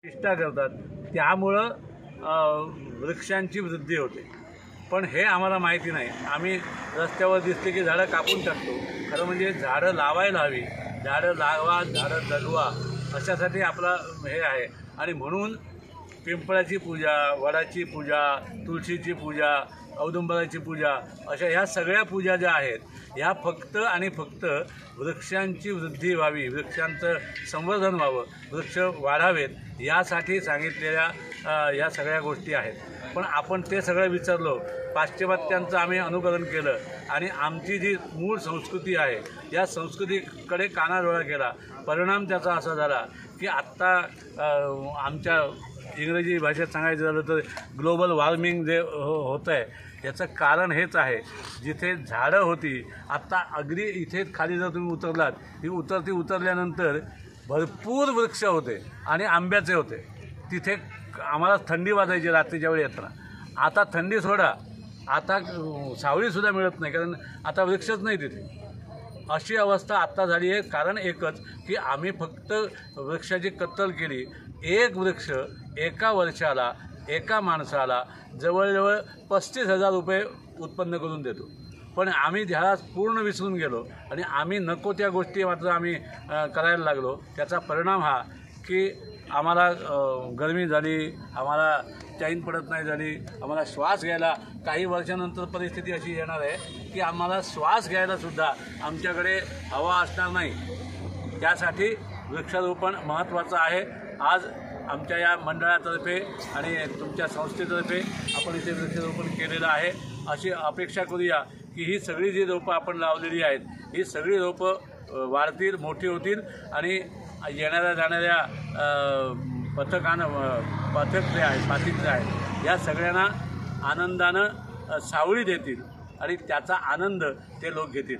प्रतिष्ठा करतात, त्यामुळं वृक्षांची वृद्धी होते। पण हे आम्हाला माहिती नाही। आम्ही रस्त्यावर दिसले की झाडं कापून टाकतो। खरं म्हणजे झाडं लावायला हवी, झाडं लावा, झाडं जगवा, अशासाठी आपला हे आहे। आणि म्हणून पिंपळाची पूजा, वडाची पूजा, तुळशीची पूजा, औदुंबराची पूजा, अशा ह्या सगळ्या पूजा ज्या आहेत, ह्या फक्त आणि फक्त वृक्षांची वृद्धी व्हावी, वृक्षांचं संवर्धन व्हावं, वृक्ष वाढावेत यासाठी सांगितलेल्या या सगळ्या गोष्टी आहेत। पण आपण ते सगळं विसरलो, पाश्चिमात्यांचं आम्ही अनुकरण केलं आणि आमची जी मूळ संस्कृती आहे या संस्कृतीकडे कानाडोळा केला। परिणाम त्याचा असा झाला की आत्ता आमच्या इंग्रजी भाषेत सांगायचं झालं तर ग्लोबल वॉर्मिंग जे होतं आहे याचं कारण हेच आहे। जिथे झाडं होती, आत्ता अगदी इथे खाली जर तुम्ही उतरलात, ही उतरल्यानंतर भरपूर वृक्ष होते आणि आंब्याचे होते। तिथे आम्हाला थंडी वाजायची रात्रीच्या वेळी येताना। आता थंडी सोडा, आता सावलीसुद्धा मिळत नाही, कारण आता वृक्षच नाही तिथे। अशी अवस्था आत्ता झाली आहे। कारण एकच की आम्ही फक्त वृक्षाची कत्तल केली। एक वृक्ष एका वर्षाला एका माणसाला जवळजवळ 35,000 रुपये उत्पन्न करून देतो। पण आम्ही ह्याला पूर्ण विसरून गेलो आणि आम्ही नको त्या गोष्टी मात्र आम्ही करायला लागलो। त्याचा परिणाम हा की आम्हाला गरमी झाली, आम्हाला चैन पडत नाही झाली, आम्हाला श्वास घ्यायला काही वर्षानंतर परिस्थिती अशी येणार आहे की आम्हाला श्वास घ्यायलासुद्धा आमच्याकडे हवा असणार नाही। त्यासाठी वृक्षारोपण महत्त्वाचं आहे। आज आमच्या या मंडळातर्फे आणि तुमच्या संस्थेतर्फे आपण इथे वृक्षारोपण केलेलं आहे। अशी अपेक्षा करूया की ही सगळी जी रोपं आपण लावलेली आहेत, ही सगळी रोपं वाढतील, मोठी होतील आणि येणाऱ्या जाणाऱ्या पथक जे आहे, पाठीत जे आहे, या सगळ्यांना आनंदानं सावली देतील आणि त्याचा आनंद ते लोक घेतील।